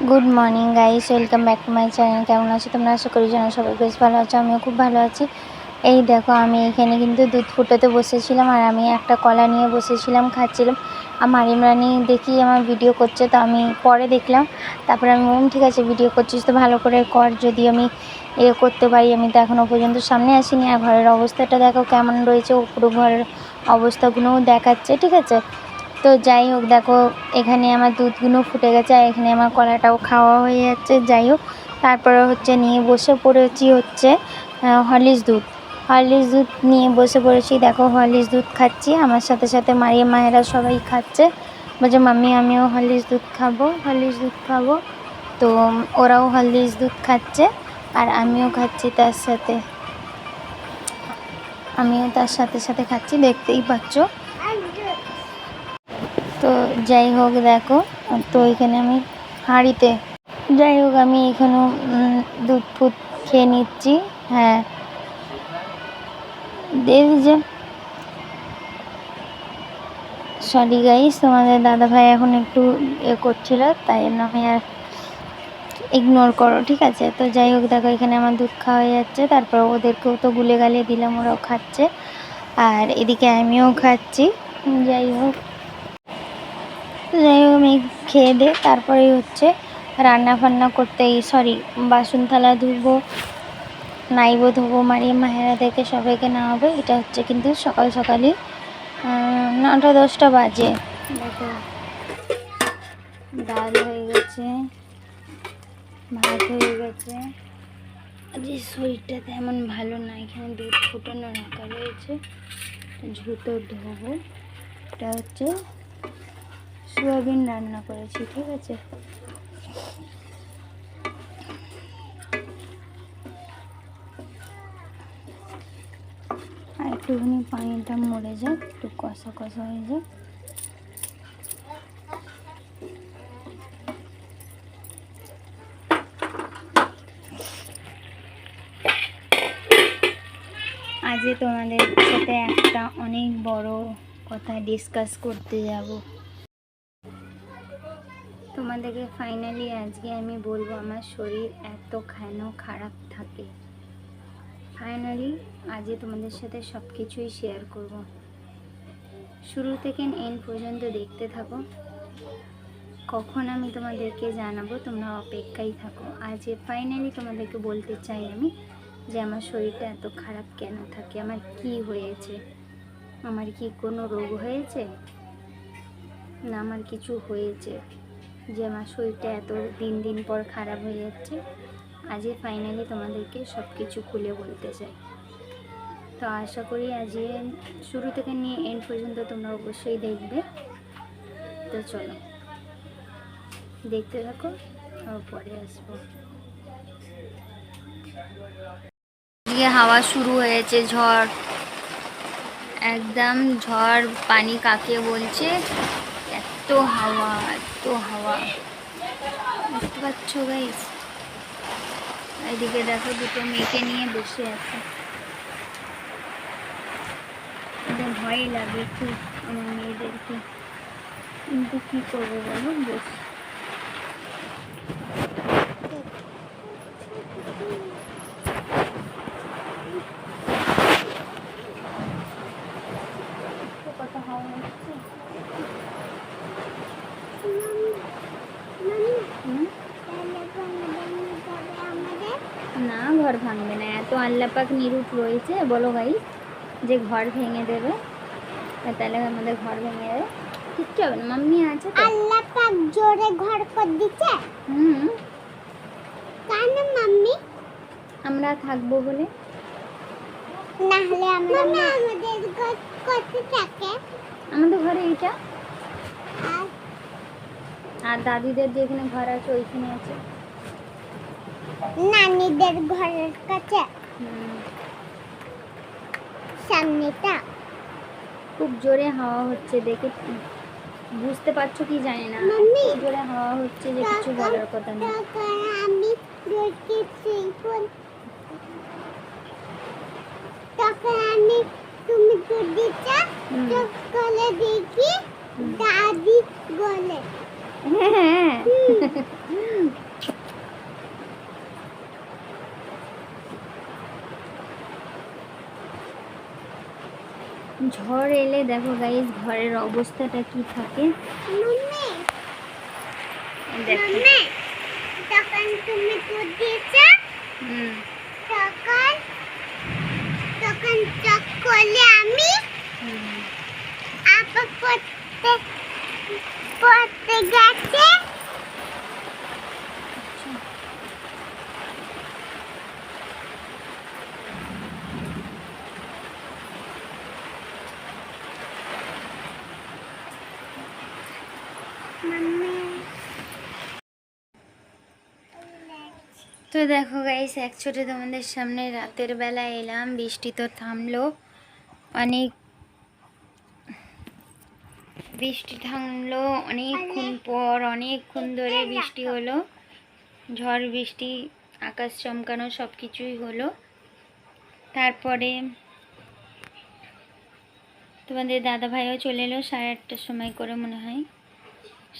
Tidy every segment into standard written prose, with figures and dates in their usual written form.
Good morning guys, welcome back to my channel. কেমন আছো তোমরা? আশা করি যেন সবাই বেশ ভালো আছো। আমিও খুব ভালো আছি। এই দেখো, আমি এখানে কিন্তু দুধ ফুটাতে বসেছিলাম আর আমি একটা কলা নিয়ে বসেছিলাম, খাচ্ছিলাম। আর মারিম রানী দেখি আমার ভিডিও করছে, তো আমি পরে দেখলাম। তারপরে আমি ঠিক আছে, ভিডিও করছিস তো ভালো করে কর, যদি আমি করতে পারি। আমি তো এখনও পর্যন্ত সামনে আসিনি। আর ঘরের অবস্থাটা দেখো কেমন রয়েছে, পুরো ঘরের অবস্থাগুলোও দেখাচ্ছে, ঠিক আছে। তো যাই হোক, দেখো এখানে আমার দুধগুলো ফুটে গেছে আর এখানে আমার কলাটাও খাওয়া হয়ে যাচ্ছে। যাই হোক, তারপরে নিয়ে বসে পড়েছি হরলিক্স দুধ নিয়ে বসে পড়েছি। দেখো হরলিক্স দুধ খাচ্ছি, আমার সাথে সাথে মারিয়া মায়েরা সবাই খাচ্ছে। বলছে মাম্মি আমিও হরলিক্স দুধ খাবো। তো ওরাও হরলিক্স দুধ খাচ্ছে আর আমিও খাচ্ছি তার সাথে খাচ্ছি, দেখতেই পাচ্ছ। তো যাই হোক, দেখো তো এখানে আমি হাঁড়িতে আমি এখানেও দুধ ফুট খেয়ে নিচ্ছি। হ্যাঁ, যে সরি গাইস, তোমাদের দাদাভাই এখন একটু করছিল, তাই জন্য আমি আর ইগনোর করো, ঠিক আছে। তো যাই হোক, দেখো এখানে আমার দুধ খাওয়া হয়ে যাচ্ছে। তারপর ওদেরকেও তো গুলে গালিয়ে দিলাম, ওরাও খাচ্ছে আর এদিকে আমিও খাচ্ছি। যাই হোক আমি খেয়ে দে তারপরে রান্না ফান্না করতে, বাসন থালা ধুবো, ধোবো, মারিয়ে মাহেরাদেরকে সবাইকে নেওয়াবে। এটা কিন্তু সকালই 9টা-10টা বাজে। দেখো ডাল হয়ে গেছে, ভাত হয়ে গেছে। আজকে শরীরটা তেমন ভালো না, এখানে দুধ ফুটানো রাখা রয়েছে, ঝুটো ধোবো। এটা সোয়াবিন রান্না করেছি, ঠিক আছে। আর একটুখানি পানিটা মরে যাক, একটু কষা হয়ে যাক। আজ তোমাদের সাথে একটা অনেক বড় কথা ডিসকাস করতে যাব। তোমাদেরকে ফাইনালি আজকে আমি বলবো আমার শরীর এত কেন খারাপ থাকে। ফাইনালি আজকে তোমাদের সাথে সব কিছুই শেয়ার করব। শুরু থেকে এন্ড পর্যন্ত দেখতে থাকো। কখন আমি তোমাদেরকে জানাবো, তোমরা অপেক্ষায় থাকো। আজ ফাইনালি তোমাদেরকে বলতে চাই আমি যে আমার শরীরটা এত খারাপ কেন থাকে, আমার কি হয়েছে, আমার কি কোনো রোগ হয়েছে না আমার কিছু হয়েছে যে আমার শরীরটা এত দিন পর খারাপ হয়ে যাচ্ছে। আজ ফাইনালি তোমাদেরকে সব কিছু খুলে বলতে চাই। তো আশা করি আজ শুরু থেকে নিয়ে এন্ড পর্যন্ত তোমরা অবশ্যই দেখবে। তো চলো দেখতে থাকো, পরে আসবো। হাওয়া শুরু হয়েছে, ঝড়, একদম ঝড় পানি কাকে বলছে, এত হাওয়া দেখতে পাচ্ছ গাইস। এদিকে দেখো দুটো মেয়েকে নিয়ে বসে আছে, ওদের ভয় লাগে খুব আমার মেয়েদেরকে, কিন্তু কি করবো বলো, বস। কথা হাওয়া হচ্ছে না, ঘর ভাঙবে না, এত আল্লাপাক নিরূপ রয়েছে বলো ভাই যে ঘর ভেঙে দেবে, তাহলে আমাদের ঘর ভেঙে দেবে, কিচ্ছু হবে না। মাম্মি আছে তো, আল্লাপাক জোরে ঘর করে দিচ্ছে। কেন মাম্মি? আমরা থাকবো বলে, না হলে আমরা আমাদের ঘর করতে থাকে, আমাদের ঘরে এইটা আর দাদিদের যেখানে ঘর আছে ওইখানে আছে, নানিদের ঘরের কাছে সামনেটা। খুব জোরে হাওয়া হচ্ছে, দেখে বুঝতে পারছো কি জানি না, জোরে হাওয়া হচ্ছে যে কিছু বলার কথা নেই। আমি তুমি গলে দেখি দাদি গলে। হ্যাঁ ঘর এলে দেখো গাইস ঘরের অবস্থাটা কি থাকে। দেখো তখন তুমি দুধ দিয়েছো, তখন তখন চক করলে আমি আপা পড়তে পড়তে গেছে। তো দেখো গাইস এক ছোটে তোমাদের সামনে রাতের বেলা এলাম, বৃষ্টি তো থামলো, অনেক বৃষ্টি থামলো অনেকক্ষণ পর, অনেকক্ষণ ধরে বৃষ্টি হলো, ঝড় বৃষ্টি, আকাশ চমকানো সব কিছুই হলো। তারপরে তোমাদের দাদা ভাইও চলে এলো 8:30টার সময় করে মনে হয়,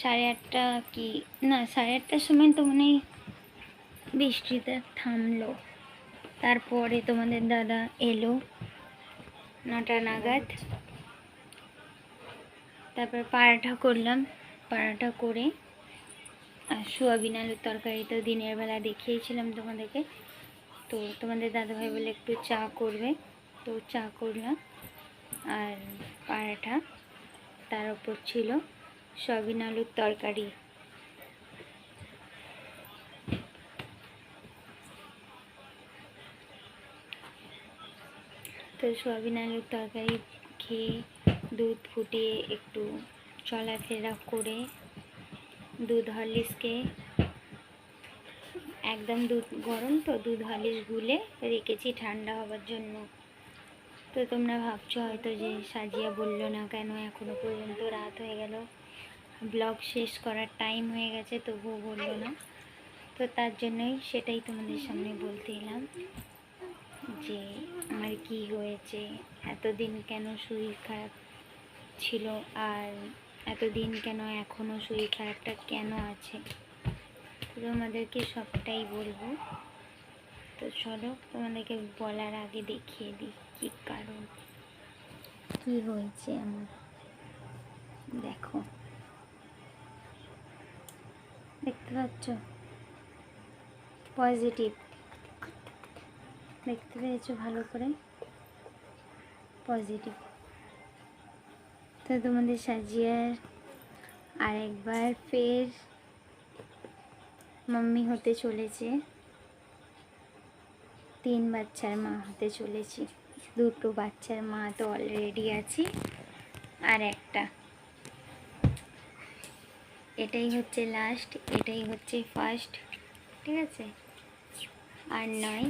8:30 কি না 8:30টার সময় তো মনে হয় বৃষ্টিটা থামলো। তারপরে তোমাদের দাদা এলো 9টা নাগাদ। তারপর পরাঠা করলাম, পরাঠা করে আর সোয়াবিন আলুর তরকারি তো দিনের বেলা দেখিয়েছিলাম তোমাদেরকে। তো তোমাদের দাদাভাই বলে একটু চা করবে, তো চা করলাম আর পরাঠা, তার উপর ছিল সোয়াবিন আলুর তরকারি। তো সোয়াবিন আলুর তরকারি খেয়ে দুধ ফুটিয়ে একটু চলাফেরা করে দুধ হরলিক্সকে, একদম দুধ গরম তো দুধ হরলিক্স গুলে রেখেছি ঠান্ডা হবার জন্য। তো তোমরা ভাবছো হয়তো যে সাজিয়া বললো না কেন, এখনো পর্যন্ত রাত হয়ে গেল, ব্লগ শেষ করার টাইম হয়ে গেছে তবুও বললো না। তো তার জন্যই সেটাই তোমাদের সামনে বলতে এলাম যে আমার কি হয়েছে, এতদিন কেন শরীর খারাপ ছিল আর এতদিন কেন এখনও শরীর খারাপটা কেন আছে, তোমাদেরকে সবটাই বলবো। তো চলো তোমাদেরকে বলার আগে দেখিয়ে দিই কী কারণ, কি হয়েছে আমার। দেখো দেখতে পাচ্ছ পজিটিভ, দেখতে পেয়েছো ভালো করে পজিটিভ। তো তোমাদের সাজিয়ার আরেকবার ফের মাম্মি হতে চলেছে, 3 বাচ্চার মা হতে চলেছি। 2টো বাচ্চার মা তো অলরেডি আছি, আর একটা, এটাই হচ্ছে লাস্ট, এটাই হচ্ছে ফার্স্ট, ঠিক আছে? আর নয়,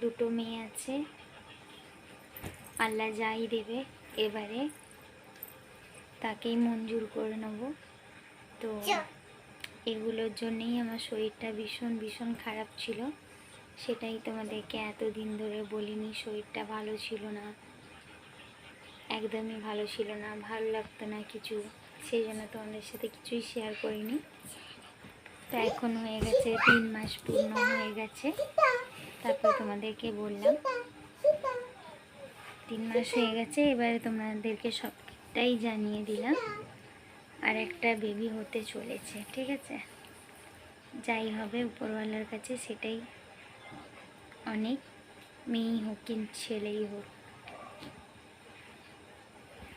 2টো মেয়ে আছে, আল্লাহ যাই দেবে এবারে তাকেই মঞ্জুর করে নেব। তো এগুলোর জন্যেই আমার শরীরটা ভীষণ ভীষণ খারাপ ছিল, সেটাই তোমাদেরকে এতদিন ধরে বলিনি। শরীরটা ভালো ছিল না, একদমই ভালো ছিল না, ভালো লাগতো না কিছু, সেই জন্য তোমাদের সাথে কিছুই শেয়ার করিনি। তো এখন হয়ে গেছে 3 মাস পূর্ণ হয়ে গেছে, তারপর তোমাদেরকে বললাম 3 মাস হয়ে গেছে, এবারে তোমাদেরকে সবটাই জানিয়ে দিলাম। আর একটা বেবি হতে চলেছে, ঠিক আছে? যাই হবে উপরওয়ালার কাছে সেটাই অনেক, মেয়েই হোক কি ছেলেই হোক,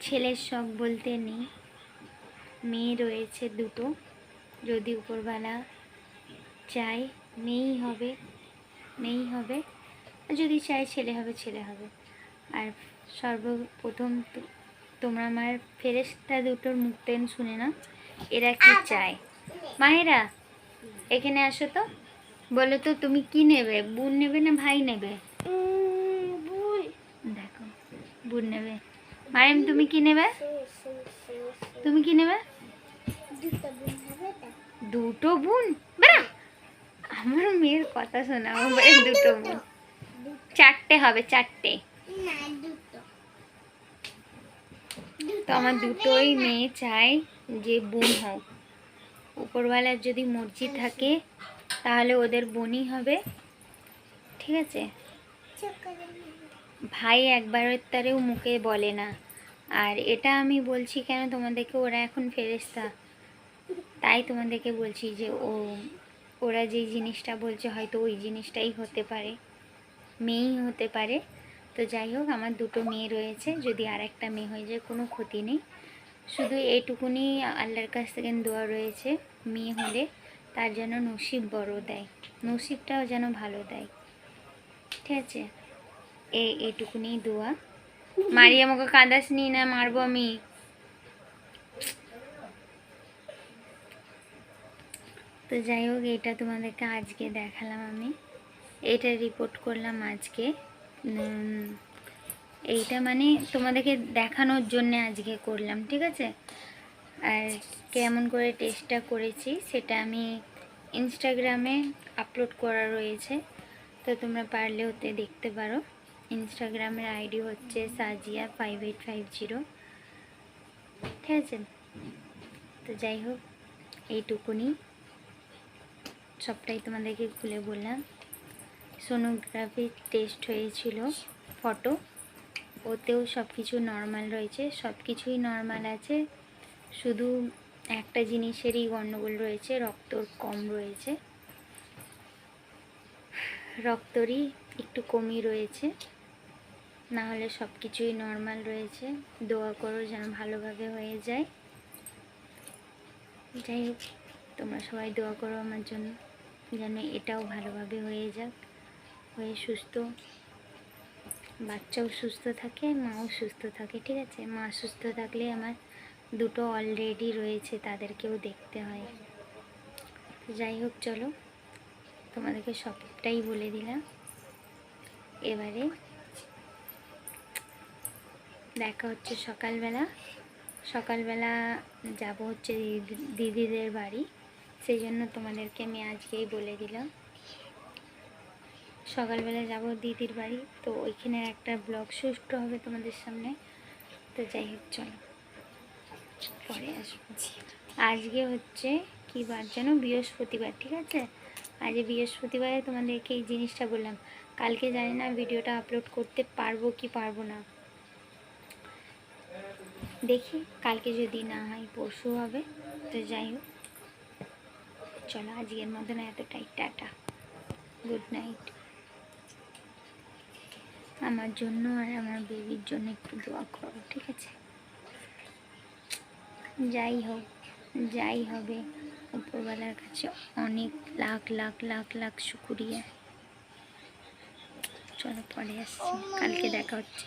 ছেলের শখ বলতে নেই, মেয়ে রয়েছে 2টো, যদি উপরওয়ালা চায় মেয়েই হবে মেয়েই হবে, আর যদি চায় ছেলে হবে ছেলে হবে। আর সর্বপ্রথম তোমরা আমার ফেরেশতা 2টোর মুখটা শুনে না, এরা কি চায়। মায়েরা এখানে আসো তো, বলো তো তুমি কি নেবে, বোন নেবে না ভাই নেবে? দেখো বোন নেবে। মারিম তুমি কি নেবে, তুমি কি নেবে? 2টো বোন? বেড়া, আমার মেয়ের কথা শোনা, আমার 2টো বোন, 4টে হবে, 4টে। তো আমার 2টোই মেয়ে চাই যে বোন হোক, উপরওয়ালার যদি মর্জি থাকে তাহলে ওদের বোনই হবে, ঠিক আছে? ভাই একবারের তারেও মুখে বলে না। আর এটা আমি বলছি কেন তোমাদেরকে, ওরা এখন ফেরেশতা, তাই তোমাদেরকে বলছি যে ওরা যেই জিনিসটা বলছে হয়তো ওই জিনিসটাই হতে পারে, মেয়েই হতে পারে। তো যাই হোক, আমার দুটো মেয়ে রয়েছে, যদি আর একটা মেয়ে হয়ে যায় কোনো ক্ষতি নেই। শুধু এইটুকুনি আল্লাহর কাছ থেকে দোয়া রয়েছে, মেয়ে হলে তার যেন নসিব বড় দেয়, নসিবটাও যেন ভালো দেয়, ঠিক আছে? এইটুকুনি দোয়া। মারি আমাকে কাঁদাস নি, না মারবো আমি। তো যাই হোক, এটা তোমাদেরকে আজকে দেখালাম আমি, এটা রিপোর্ট করলাম আজকে। এইটা মানে তোমাদেরকে দেখানোর জন্যে আজকে করলাম, ঠিক আছে? আর কেমন করে টেস্টটা করেছি সেটা আমি ইনস্টাগ্রামে আপলোড করা রয়েছে, তো তোমরা পারলে ওতে দেখতে পারো। ইনস্টাগ্রামের আইডি হচ্ছে সাজিয়া5850, ঠিক আছে? তো যাই হোক, এইটুকুনি, সবটাই তোমাদেরকে খুলে বললাম। সোনোগ্রাফি টেস্ট হয়েছিল, ফটো, ওতেও সব কিছু নর্মাল রয়েছে, সব কিছুই নর্মাল আছে। শুধু একটা জিনিসেরই গণ্ডগোল রয়েছে, রক্তর কম রয়েছে, রক্তরই একটু কমই রয়েছে, না হলে সব কিছুই নর্মাল রয়েছে। দোয়া করো যেন ভালোভাবে হয়ে যায়। যাই হোক, তোমরা সবাই দোয়া করো আমার জন্য, যেন এটাও ভালোভাবে হয়ে যাক, হয়ে সুস্থ, বাচ্চাও সুস্থ থাকে, মাও সুস্থ থাকে, ঠিক আছে? মা সুস্থ থাকলে আমার দুটো অলরেডি রয়েছে, তাদেরকেও দেখতে হয়। যাই হোক, চলো, তোমাদেরকে সবটাই বলে দিলাম। এবারে দেখা হচ্ছে সকালবেলা। সকালবেলা যাব হচ্ছে দিদিদের বাড়ি, সেই জন্য তোমাদেরকে আমি আজকেই বলে দিলাম। সকালবেলা যাব দিদির বাড়ি, তো ওইখানে একটা ব্লগ শুট হবে তোমাদের সামনে। তো যাই হোক, চলো পরে আসবো। আজকে হচ্ছে কী বার যেন, বৃহস্পতিবার, ঠিক আছে? আজ বৃহস্পতিবারে তোমাদেরকে এই জিনিসটা বললাম। কালকে জানি না ভিডিওটা আপলোড করতে পারবো কি পারবো না, দেখি, কালকে যদি না হয় পরশু হবে। তো যাই হোক, চলো আজকের মতন এতটাই, টাটা, গুড নাইট। আমার জন্য আর আমার বেবির জন্য একটু দোয়া করো, ঠিক আছে? যাই হোক, যাই হবে, উপরওয়ালার কাছে অনেক লাখ লাখ লাখ লাখ শুকরিয়া। চলো পরে আসছি, কালকে দেখা হচ্ছে।